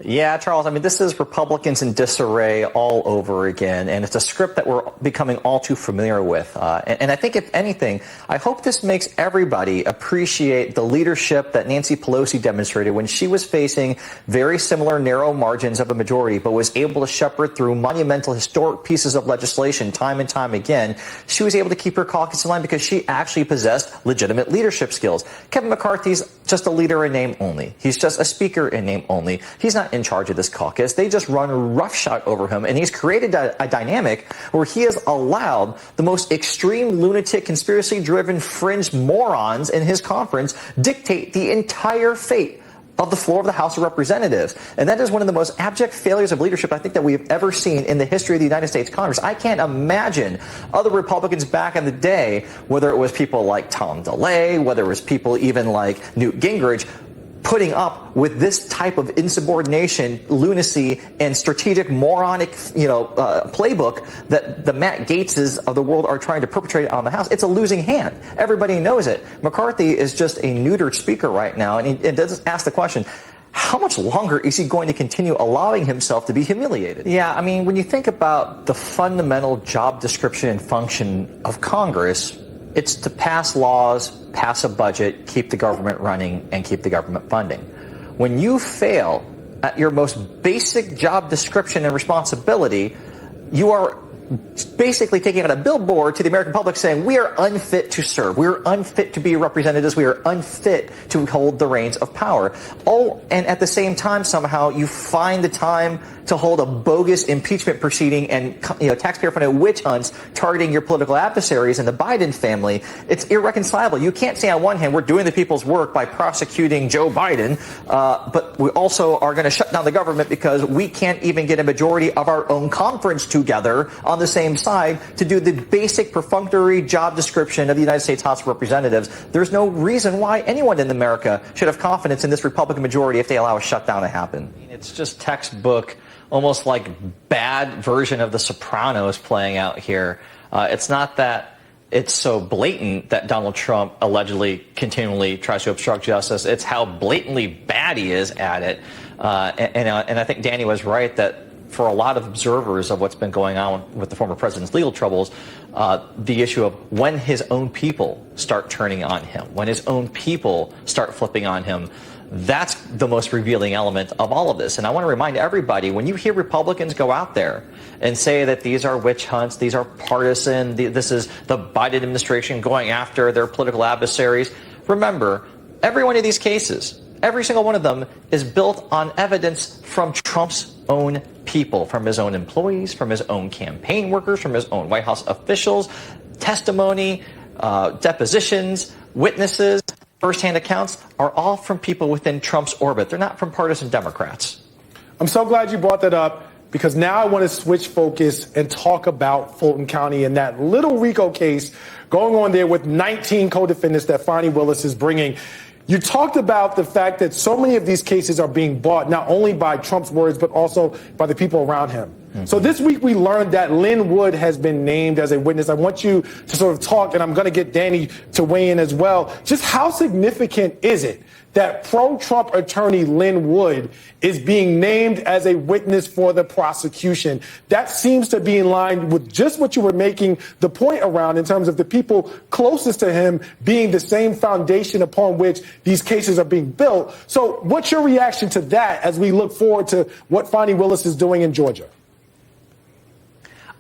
Yeah, Charles, I mean, this is Republicans in disarray all over again, and it's a script that we're becoming all too familiar with. And I think, if anything, I hope this makes everybody appreciate the leadership that Nancy Pelosi demonstrated when she was facing very similar narrow margins of a majority, but was able to shepherd through monumental, historic pieces of legislation time and time again. She was able to keep her caucus in line because she actually possessed legitimate leadership skills. Kevin McCarthy's just a leader in name only. He's just a speaker in name only. He's not in charge of this caucus. They just run roughshod over him, and he's created a dynamic where he has allowed the most extreme lunatic, conspiracy-driven fringe morons in his conference dictate the entire fate of the floor of the House of Representatives. And that is one of the most abject failures of leadership I think that we've ever seen in the history of the United States Congress. I can't imagine other Republicans back in the day, whether it was people like Tom DeLay, whether it was people even like Newt Gingrich, putting up with this type of insubordination, lunacy, and strategic moronic, playbook that the Matt Gaetzes of the world are trying to perpetrate on the House. It's a losing hand. Everybody knows it. McCarthy is just a neutered speaker right now, and he does ask the question, how much longer is he going to continue allowing himself to be humiliated? Yeah, I mean, when you think about the fundamental job description and function of Congress, it's to pass laws, pass a budget, keep the government running, and keep the government funding. When you fail at your most basic job description and responsibility, you are basically taking out a billboard to the American public saying, we are unfit to serve. We are unfit to be representatives. We are unfit to hold the reins of power. Oh, and at the same time, somehow you find the time to hold a bogus impeachment proceeding and taxpayer-funded witch hunts targeting your political adversaries and the Biden family. It's irreconcilable. You can't say on one hand we're doing the people's work by prosecuting Joe Biden, but we also are going to shut down the government because we can't even get a majority of our own conference together on the same side to do the basic perfunctory job description of the United States House of Representatives. There's no reason why anyone in America should have confidence in this Republican majority if they allow a shutdown to happen. It's just textbook, almost like bad version of The Sopranos playing out here. It's not that it's so blatant that Donald Trump allegedly continually tries to obstruct justice. It's how blatantly bad he is at it. And I think Danny was right that for a lot of observers of what's been going on with the former president's legal troubles, the issue of when his own people start turning on him, when his own people start flipping on him, that's the most revealing element of all of this. And I want to remind everybody, when you hear Republicans go out there and say that these are witch hunts, these are partisan, this is the Biden administration going after their political adversaries, remember, every one of these cases, every single one of them is built on evidence from Trump's own people, from his own employees, from his own campaign workers, from his own White House officials, testimony, depositions, witnesses, first-hand accounts are all from people within Trump's orbit. They're not from partisan Democrats. I'm so glad you brought that up, because now I want to switch focus and talk about Fulton County and that little RICO case going on there with 19 co-defendants that Fani Willis is bringing. You talked about the fact that so many of these cases are being bought not only by Trump's words, but also by the people around him. Mm-hmm. So this week we learned that Lynn Wood has been named as a witness. I want you to sort of talk, and I'm going to get Danny to weigh in as well. Just how significant is it that pro-Trump attorney Lynn Wood is being named as a witness for the prosecution? That seems to be in line with just what you were making the point around in terms of the people closest to him being the same foundation upon which these cases are being built. So what's your reaction to that as we look forward to what Fani Willis is doing in Georgia?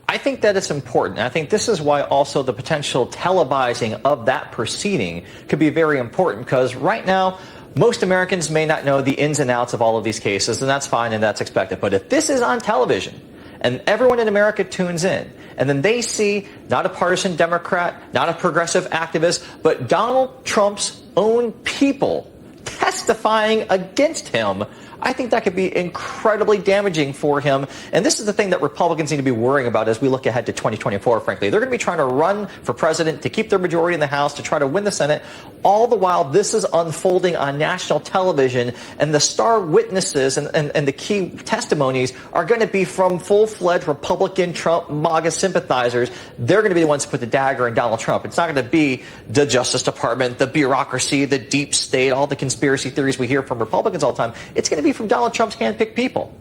I think that it's important. I think this is why also the potential televising of that proceeding could be very important, because right now, most Americans may not know the ins and outs of all of these cases, and that's fine and that's expected. But if this is on television and everyone in America tunes in, and then they see not a partisan Democrat, not a progressive activist, but Donald Trump's own people testifying against him, I think that could be incredibly damaging for him. And this is the thing that Republicans need to be worrying about as we look ahead to 2024, frankly. They're going to be trying to run for president to keep their majority in the House, to try to win the Senate. All the while, this is unfolding on national television, and the star witnesses and the key testimonies are going to be from full-fledged Republican Trump MAGA sympathizers. They're going to be the ones to put the dagger in Donald Trump. It's not going to be the Justice Department, the bureaucracy, the deep state, all the conspiracy theories we hear from Republicans all the time. It's going to be from Donald Trump's handpicked people.